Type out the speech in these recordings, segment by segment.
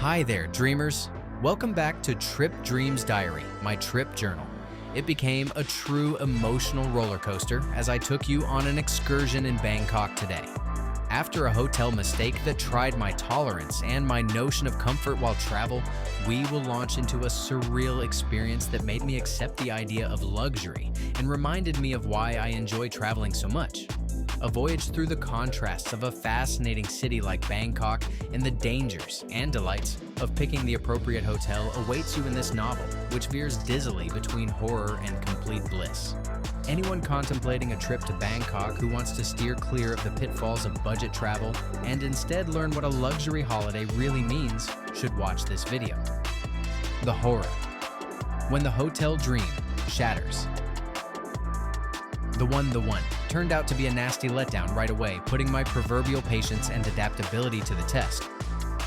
Hi there, dreamers. Welcome back to Trip Dreams Diary, my trip journal. It became a true emotional roller coaster as I took you on an excursion in Bangkok today. After a hotel mistake that tried my tolerance and my notion of comfort while travel, we will launch into a surreal experience that made me accept the idea of luxury and reminded me of why I enjoy traveling so much. A voyage through the contrasts of a fascinating city like Bangkok and the dangers and delights of picking the appropriate hotel awaits you in this novel, which veers dizzily between horror and complete bliss. Anyone contemplating a trip to Bangkok who wants to steer clear of the pitfalls of budget travel and instead learn what a luxury holiday really means should watch this video. The horror. When the hotel dream shatters. The one turned out to be a nasty letdown right away, putting my proverbial patience and adaptability to the test.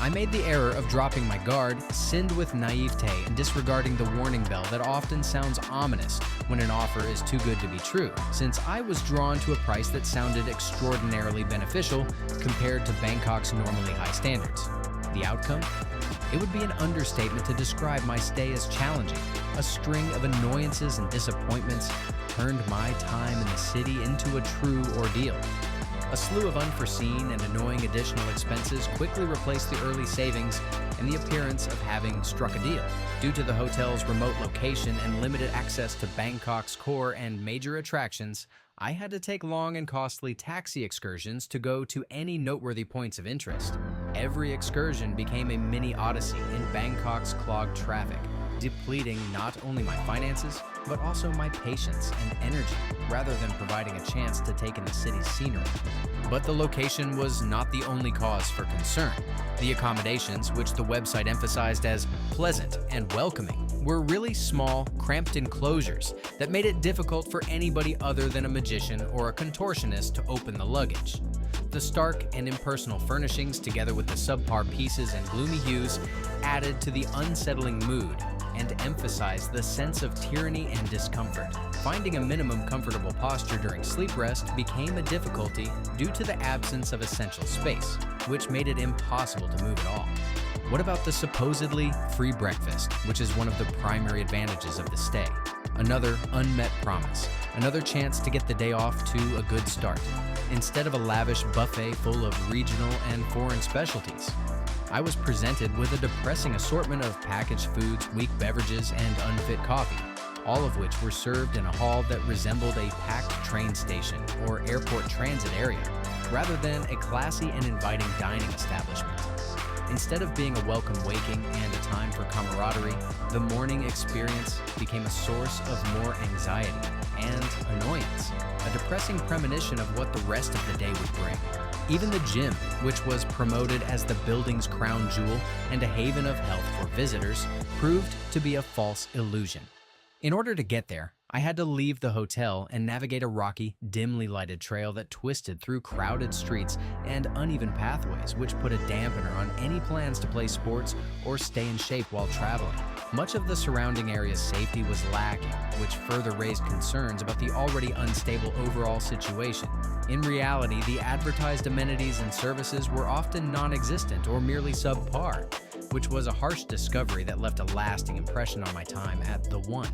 I made the error of dropping my guard, sinned with naivete, and disregarding the warning bell that often sounds ominous when an offer is too good to be true, since I was drawn to a price that sounded extraordinarily beneficial compared to Bangkok's normally high standards. The outcome? It would be an understatement to describe my stay as challenging. A string of annoyances and disappointments turned my time in the city into a true ordeal. A slew of unforeseen and annoying additional expenses quickly replaced the early savings and the appearance of having struck a deal. Due to the hotel's remote location and limited access to Bangkok's core and major attractions, I had to take long and costly taxi excursions to go to any noteworthy points of interest. Every excursion became a mini odyssey in Bangkok's clogged traffic, depleting not only my finances, but also my patience and energy, rather than providing a chance to take in the city's scenery. But the location was not the only cause for concern. The accommodations, which the website emphasized as pleasant and welcoming, were really small, cramped enclosures that made it difficult for anybody other than a magician or a contortionist to open the luggage. The stark and impersonal furnishings, together with the subpar pieces and gloomy hues, added to the unsettling mood and emphasized the sense of tyranny and discomfort. Finding a minimum comfortable posture during sleep rest became a difficulty due to the absence of essential space, which made it impossible to move at all. What about the supposedly free breakfast, which is one of the primary advantages of the stay? Another unmet promise, another chance to get the day off to a good start, instead of a lavish buffet full of regional and foreign specialties. I was presented with a depressing assortment of packaged foods, weak beverages, and unfit coffee, all of which were served in a hall that resembled a packed train station or airport transit area, rather than a classy and inviting dining establishment. Instead of being a welcome waking and a time for camaraderie, the morning experience became a source of more anxiety and annoyance, a depressing premonition of what the rest of the day would bring. Even the gym, which was promoted as the building's crown jewel and a haven of health for visitors, proved to be a false illusion. In order to get there, I had to leave the hotel and navigate a rocky, dimly lighted trail that twisted through crowded streets and uneven pathways, which put a dampener on any plans to play sports or stay in shape while traveling. Much of the surrounding area's safety was lacking, which further raised concerns about the already unstable overall situation. In reality, the advertised amenities and services were often non-existent or merely subpar, which was a harsh discovery that left a lasting impression on my time at The One.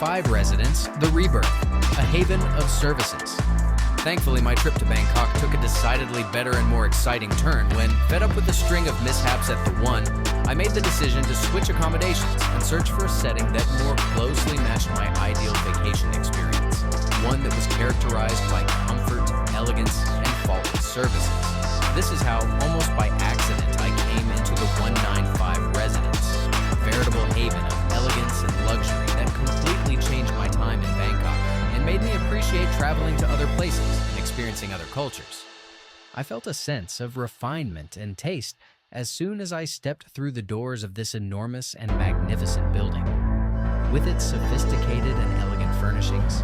195 residence, the Rebirth, a haven of services. Thankfully, my trip to Bangkok took a decidedly better and more exciting turn when, fed up with a string of mishaps at the One, I made the decision to switch accommodations and search for a setting that more closely matched my ideal vacation experience, one that was characterized by comfort, elegance, and faultless services. This is how, almost by accident, I came into the 195 residence, a veritable haven of elegance and luxury that completely changed my time in Bangkok and made me appreciate traveling to other places and experiencing other cultures. I felt a sense of refinement and taste as soon as I stepped through the doors of this enormous and magnificent building. With its sophisticated and elegant furnishings,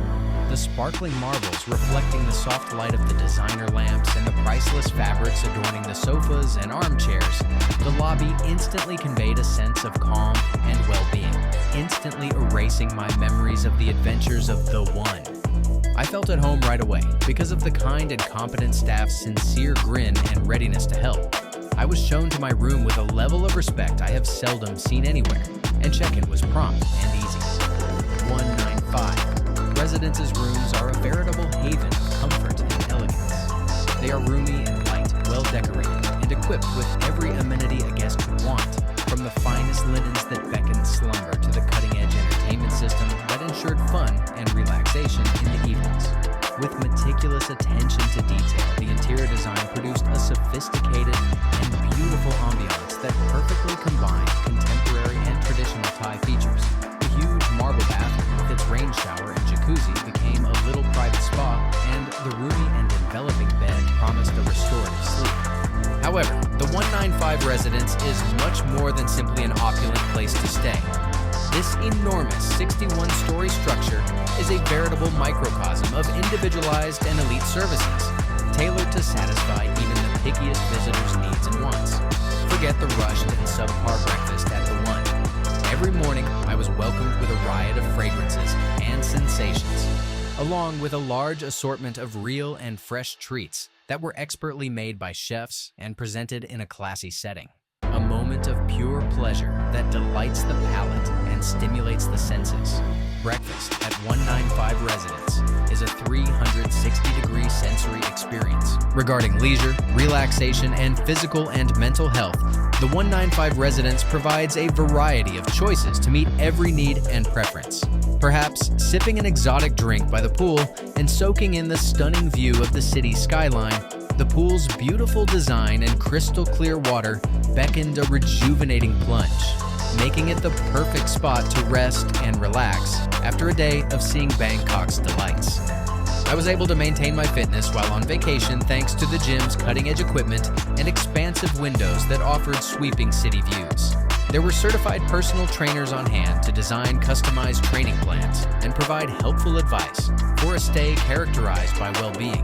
the sparkling marbles reflecting the soft light of the designer lamps and the priceless fabrics adorning the sofas and armchairs, the lobby instantly conveyed a sense of calm and well-being, instantly erasing my memories of the adventures of the One. I felt at home right away because of the kind and competent staff's sincere grin and readiness to help. I was shown to my room with a level of respect I have seldom seen anywhere, and check-in was prompt and easy. 195. Residence's rooms are a veritable haven of comfort and elegance. They are roomy and light, well-decorated, and equipped with every amenity a guest could want, from the finest linens that beckon slumber to the cutting-edge entertainment system that ensured fun and relaxation in the evenings. With meticulous attention to detail, the interior design produced a sophisticated and beautiful ambiance that perfectly combined contemporary and traditional Thai features. The huge marble bathroom with its rain shower and jacuzzi became a little private spa, and the roomy and enveloping bed promised a restorative sleep. However, the 195 residence is much more than simply an opulent place to stay. This enormous 61-story structure is a veritable microcosm of individualized and elite services, tailored to satisfy even the pickiest visitors' needs and wants. Forget the rushed and subpar breakfast at the One. Every morning, I was welcomed with a riot of fragrances and sensations, along with a large assortment of real and fresh treats that were expertly made by chefs and presented in a classy setting. A moment of pure pleasure that delights the palate and stimulates the senses. Breakfast at 195 Residence is a 360-degree sensory experience. Regarding leisure, relaxation, and physical and mental health, the 195 Residence provides a variety of choices to meet every need and preference. Perhaps sipping an exotic drink by the pool and soaking in the stunning view of the city skyline, the pool's beautiful design and crystal clear water beckoned a rejuvenating plunge, making it the perfect spot to rest and relax after a day of seeing Bangkok's delights. I was able to maintain my fitness while on vacation thanks to the gym's cutting-edge equipment and expansive windows that offered sweeping city views. There were certified personal trainers on hand to design customized training plans and provide helpful advice for a stay characterized by well-being.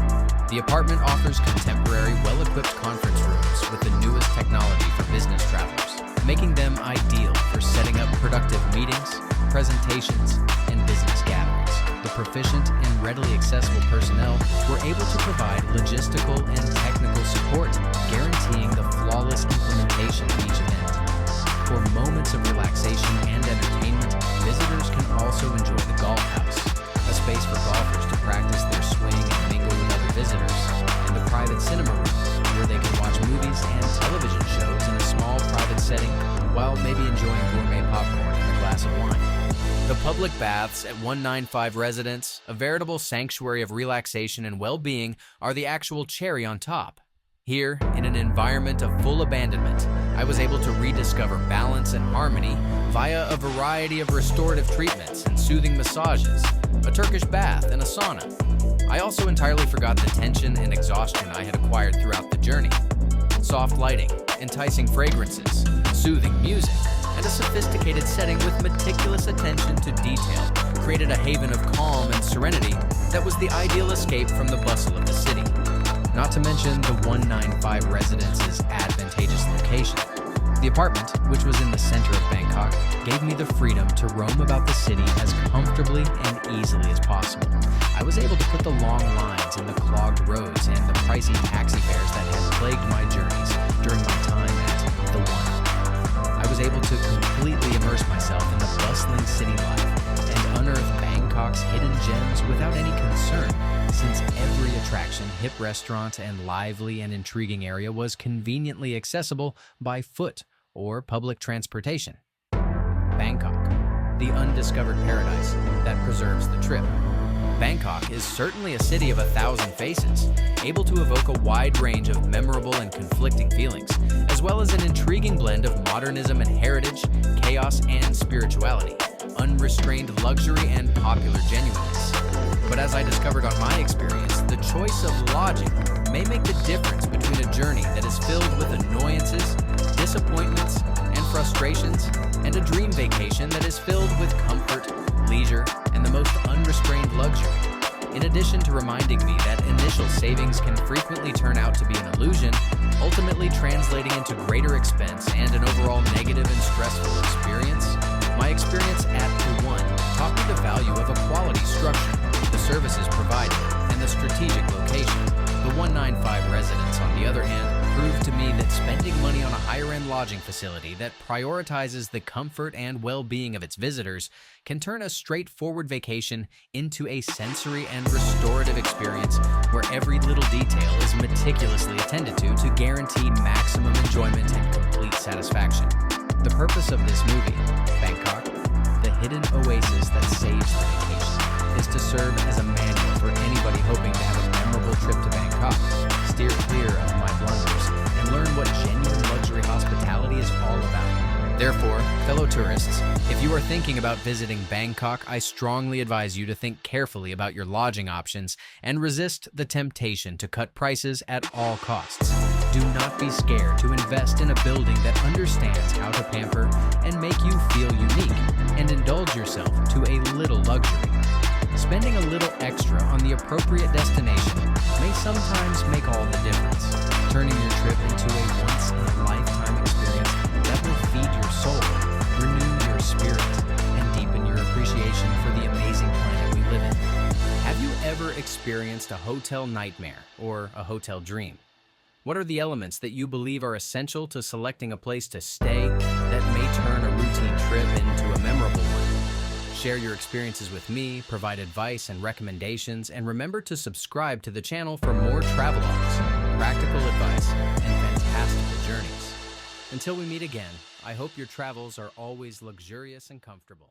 The apartment offers contemporary, well-equipped conference rooms with the newest technology for business travelers, making them ideal for setting up productive meetings, presentations, and business gatherings. The proficient and readily accessible personnel were able to provide logistical and technical support, guaranteeing the flawless implementation of each event. For moments of relaxation and entertainment, visitors can also enjoy the golf house, a space for golfers to practice their swing and mingle with other visitors, and the private cinema room, where they can watch movies and television shows in a small private setting while maybe enjoying gourmet popcorn and a glass of wine. The public baths at 195 Residence, a veritable sanctuary of relaxation and well-being, are the actual cherry on top. Here, in an environment of full abandonment, I was able to rediscover balance and harmony via a variety of restorative treatments and soothing massages, a Turkish bath, and a sauna. I also entirely forgot the tension and exhaustion I had acquired throughout the journey. Soft lighting, enticing fragrances, soothing music, and a sophisticated setting with meticulous attention to detail created a haven of calm and serenity that was the ideal escape from the bustle of the city. Not to mention the 195 Residence's advantageous location. The apartment, which was in the center of Bangkok, gave me the freedom to roam about the city as comfortably and easily as possible. I was able to put the long lines in the clogged roads and the pricey taxi fares that had plagued my journeys during my time at the One. I was able to completely immerse myself in the bustling city life and unearth Bangkok's hidden gems without any concern, since every attraction, hip restaurant, and lively and intriguing area was conveniently accessible by foot or public transportation. Bangkok, the undiscovered paradise that preserves the trip. Bangkok is certainly a city of 1,000 faces, able to evoke a wide range of memorable and conflicting feelings, as well as an intriguing blend of modernism and heritage, chaos and spirituality, unrestrained luxury and popular genuineness. But as I discovered on my experience, the choice of lodging may make the difference between a journey that is filled with annoyances, disappointments, and frustrations, and a dream vacation that is filled with comfort, leisure, and the most unrestrained luxury. In addition to reminding me that initial savings can frequently turn out to be an illusion, ultimately translating into greater expense and an overall negative and stressful experience, my experience at The One taught me the value of a quality structure, the services provided, and the strategic location. The 195 residence, on the other hand, proved to me that spending money on a higher-end lodging facility that prioritizes the comfort and well-being of its visitors can turn a straightforward vacation into a sensory and restorative experience where every little detail is meticulously attended to guarantee maximum enjoyment and complete satisfaction. The purpose of this movie, Bangkok, the hidden oasis that saves the vacation, is to serve as a manual for anybody hoping to have a memorable trip to Bangkok, steer clear of my blunders, and learn what genuine luxury hospitality is all about. Therefore, fellow tourists, if you are thinking about visiting Bangkok, I strongly advise you to think carefully about your lodging options and resist the temptation to cut prices at all costs. Do not be scared to invest in a building that understands how to pamper and make you feel unique, and indulge yourself to a little luxury. Spending a little extra on the appropriate destination may sometimes make all the difference, turning your trip into a once-in-a-lifetime experience that will feed your soul, renew your spirit, and deepen your appreciation for the amazing planet we live in. Have you ever experienced a hotel nightmare or a hotel dream? What are the elements that you believe are essential to selecting a place to stay that may turn a routine trip into a memorable one? Share your experiences with me, provide advice and recommendations, and remember to subscribe to the channel for more travelogues, practical advice, and fantastical journeys. Until we meet again, I hope your travels are always luxurious and comfortable.